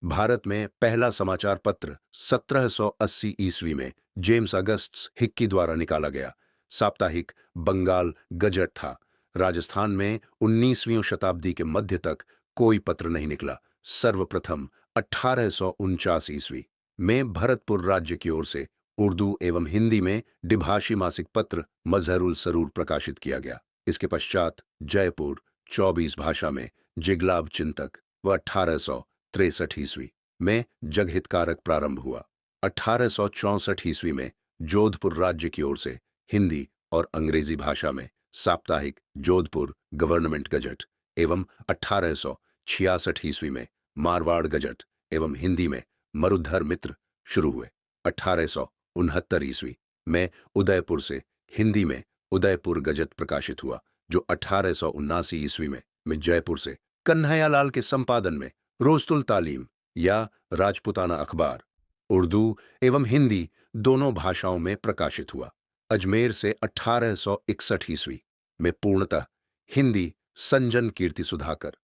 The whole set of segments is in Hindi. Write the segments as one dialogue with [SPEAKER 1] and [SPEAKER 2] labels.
[SPEAKER 1] भारत में पहला समाचार पत्र 1780 ईस्वी में जेम्स अगस्टस हिक्की द्वारा निकाला गया साप्ताहिक बंगाल गजट था। राजस्थान में 19वीं शताब्दी के मध्य तक कोई पत्र नहीं निकला। सर्वप्रथम 1849 ईस्वी में भरतपुर राज्य की ओर से उर्दू एवं हिंदी में द्विभाषी मासिक पत्र मजहरुल सरूर प्रकाशित किया गया। इसके पश्चात जयपुर 24 भाषा में जिगलाब चिंतक व 1863 ईस्वी में जगहितकारक प्रारंभ हुआ। 1864 ईस्वी में जोधपुर राज्य की ओर से हिंदी और अंग्रेजी भाषा में साप्ताहिक जोधपुर गवर्नमेंट गजट एवं 1866 ईस्वी में मारवाड़ गजट एवं हिंदी में मरुधर मित्र शुरू हुए। 1869 ईस्वी में उदयपुर से हिंदी में उदयपुर गजट प्रकाशित हुआ, जो 1879 ईस्वी में जयपुर से कन्हैयालाल के संपादन में रोस्तुल तालीम या राजपुताना अखबार उर्दू एवं हिंदी दोनों भाषाओं में प्रकाशित हुआ। अजमेर से 1861 ईस्वी में पूर्णतः हिंदी संजन कीर्ति सुधाकर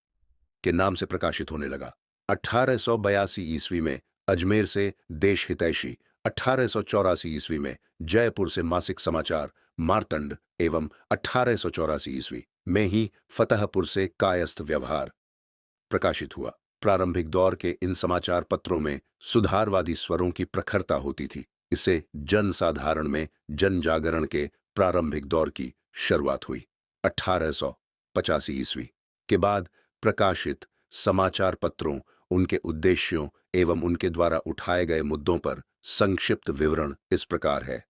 [SPEAKER 1] के नाम से प्रकाशित होने लगा। 1882 ईस्वी में अजमेर से देश हितैषी, 1884 ईस्वी में जयपुर से मासिक समाचार मार्तंड एवं 1884 ईस्वी में ही फतेहपुर से कायस्थ व्यवहार प्रकाशित हुआ। प्रारंभिक दौर के इन समाचार पत्रों में सुधारवादी स्वरों की प्रखरता होती थी। इससे जनसाधारण में जन जागरण के प्रारंभिक दौर की शुरुआत हुई। 1885 ईस्वी के बाद प्रकाशित समाचार पत्रों, उनके उद्देश्यों एवं उनके द्वारा उठाए गए मुद्दों पर संक्षिप्त विवरण इस प्रकार है।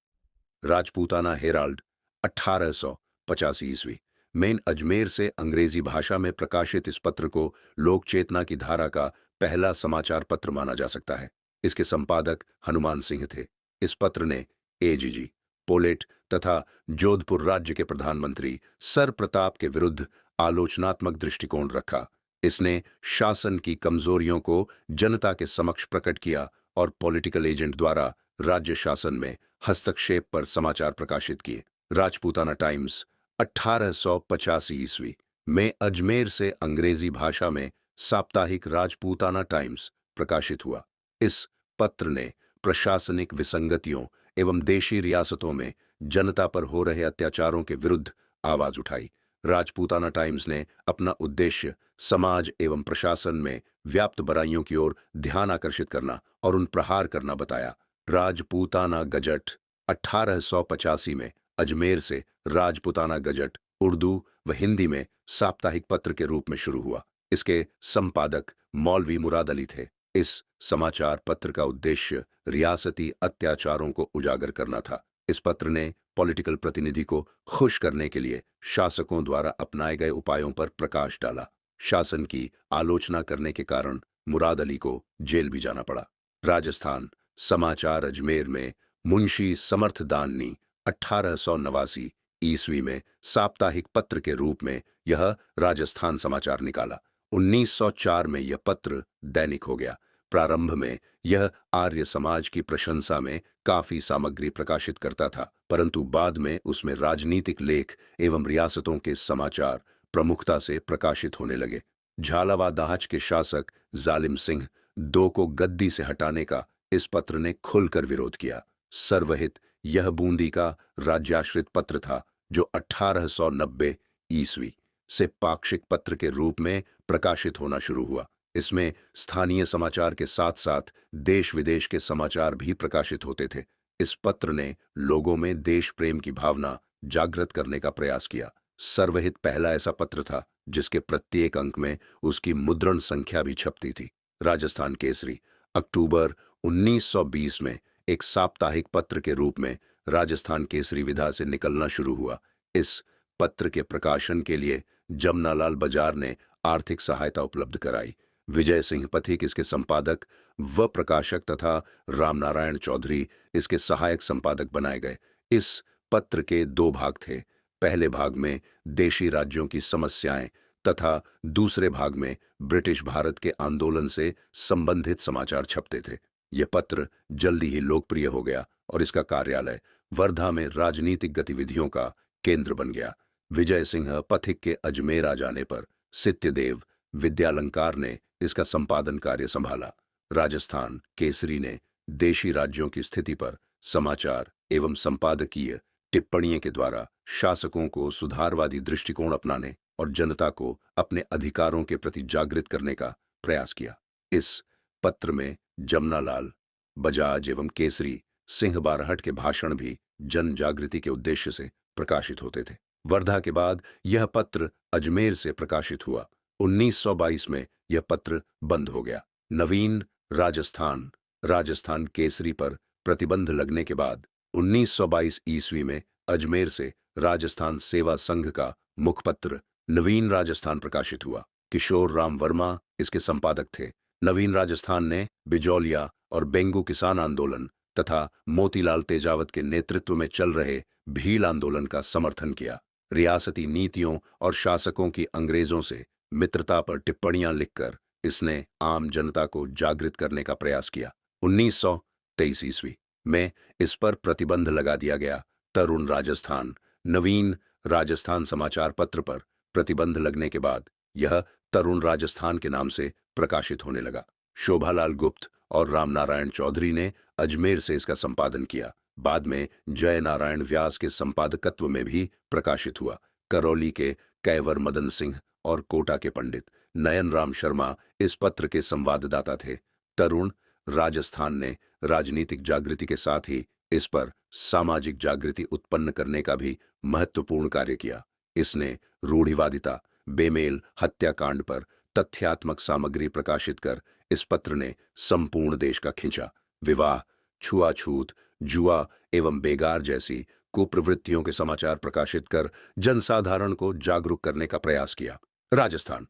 [SPEAKER 1] राजपूताना हेराल्ड 1885 ईस्वी में अजमेर से अंग्रेजी भाषा में प्रकाशित इस पत्र को लोक चेतना की धारा का पहला समाचार पत्र माना जा सकता है। इसके संपादक हनुमान सिंह थे। इस पत्र ने एजीजी पोलेट तथा जोधपुर राज्य के प्रधानमंत्री सर प्रताप के विरुद्ध आलोचनात्मक दृष्टिकोण रखा। इसने शासन की कमजोरियों को जनता के समक्ष प्रकट किया और पॉलिटिकल एजेंट द्वारा राज्य शासन में हस्तक्षेप पर समाचार प्रकाशित किए। राजपूताना टाइम्स 1885 ईस्वी में अजमेर से अंग्रेजी भाषा में साप्ताहिक राजपूताना टाइम्स प्रकाशित हुआ। इस पत्र ने प्रशासनिक विसंगतियों एवं देशी रियासतों में जनता पर हो रहे अत्याचारों के विरुद्ध आवाज उठाई। राजपूताना टाइम्स ने अपना उद्देश्य समाज एवं प्रशासन में व्याप्त बुराइयों की ओर ध्यान आकर्षित करना और उन प्रहार करना बताया। राजपूताना गजट 1885 में अजमेर से राजपूताना गजट उर्दू व हिंदी में साप्ताहिक पत्र के रूप में शुरू हुआ। इसके संपादक मौलवी मुराद अली थे। इस समाचार पत्र का उद्देश्य रियासती अत्याचारों को उजागर करना था। इस पत्र ने पॉलिटिकल प्रतिनिधि को खुश करने के लिए शासकों द्वारा अपनाए गए उपायों पर प्रकाश डाला। शासन की आलोचना करने के कारण मुराद अली को जेल भी जाना पड़ा। राजस्थान समाचार अजमेर में मुंशी समर्थ दानी 1889 ईस्वी में साप्ताहिक पत्र के रूप में यह राजस्थान समाचार निकाला। 1904 में यह पत्र दैनिक हो गया। प्रारंभ में यह आर्य समाज की प्रशंसा में काफी सामग्री प्रकाशित करता था, परंतु बाद में उसमें राजनीतिक लेख एवं रियासतों के समाचार प्रमुखता से प्रकाशित होने लगे। झालावाड़ दाहच के शासक जालिम सिंह दो को गद्दी से हटाने का इस पत्र ने खुलकर विरोध किया। सर्वहित यह बूंदी का राज्याश्रित पत्र था, जो 1890 ईस्वी से पाक्षिक पत्र के रूप में प्रकाशित होना शुरू हुआ। इसमें स्थानीय समाचार के साथ साथ देश विदेश के समाचार भी प्रकाशित होते थे। इस पत्र ने लोगों में देश प्रेम की भावना जागृत करने का प्रयास किया। सर्वहित पहला ऐसा पत्र था जिसके प्रत्येक अंक में उसकी मुद्रण संख्या भी छपती थी। राजस्थान केसरी अक्टूबर 1920 में एक साप्ताहिक पत्र के रूप में राजस्थान केसरी विधा से निकलना शुरू हुआ। इस पत्र के प्रकाशन के लिए जमनालाल बजाज ने आर्थिक सहायता उपलब्ध कराई। विजय सिंह पथिक इसके संपादक व प्रकाशक तथा रामनारायण चौधरी इसके सहायक संपादक बनाए गए। इस पत्र के दो भाग थे। पहले भाग में देशी राज्यों की समस्याएं तथा दूसरे भाग में ब्रिटिश भारत के आंदोलन से संबंधित समाचार छपते थे। यह पत्र जल्दी ही लोकप्रिय हो गया और इसका कार्यालय वर्धा में राजनीतिक गतिविधियों का केंद्र बन गया। विजय सिंह पथिक के अजमेर आ जाने पर सत्यदेव विद्यालंकार ने इसका संपादन कार्य संभाला। राजस्थान केसरी ने देशी राज्यों की स्थिति पर समाचार एवं संपादकीय टिप्पणियों के द्वारा शासकों को सुधारवादी दृष्टिकोण अपनाने और जनता को अपने अधिकारों के प्रति जागृत करने का प्रयास किया। इस पत्र में जमनालाल बजाज एवं केसरी सिंह बारहट के भाषण भी जन जागृति के उद्देश्य से प्रकाशित होते थे। वर्धा के बाद यह पत्र अजमेर से प्रकाशित हुआ। 1922 में यह पत्र बंद हो गया। नवीन राजस्थान राजस्थान केसरी पर प्रतिबंध लगने के बाद 1922 ईस्वी में अजमेर से राजस्थान सेवा संघ का मुखपत्र नवीन राजस्थान प्रकाशित हुआ। किशोर राम वर्मा इसके संपादक थे। नवीन राजस्थान ने बिजौलिया और बेंगू किसान आंदोलन तथा मोतीलाल तेजावत के नेतृत्व में चल रहे भील आंदोलन का समर्थन किया। रियासती नीतियों और शासकों की अंग्रेजों से मित्रता पर टिप्पणियां लिखकर इसने आम जनता को जागृत करने का प्रयास किया। 1923 ईस्वी में इस पर प्रतिबंध लगा दिया गया। तरुण राजस्थान नवीन राजस्थान समाचार पत्र पर प्रतिबंध लगने के बाद यह तरुण राजस्थान के नाम से प्रकाशित होने लगा। शोभालाल गुप्त और रामनारायण चौधरी ने अजमेर से इसका संपादन किया। बाद में जय नारायण व्यास के संपादकत्व में भी प्रकाशित हुआ। करौली के कैवर मदन सिंह और कोटा के पंडित नयन राम शर्मा इस पत्र के संवाददाता थे। तरुण राजस्थान ने राजनीतिक जागृति के साथ ही इस पर सामाजिक जागृति उत्पन्न करने का भी महत्वपूर्ण कार्य किया। इसने रूढ़िवादिता, बेमेल हत्याकांड पर तथ्यात्मक सामग्री प्रकाशित कर इस पत्र ने संपूर्ण देश का खींचा। विवाह, छुआछूत, जुआ एवं बेगार जैसी कुप्रवृत्तियों के समाचार प्रकाशित कर जनसाधारण को जागरूक करने का प्रयास किया। राजस्थान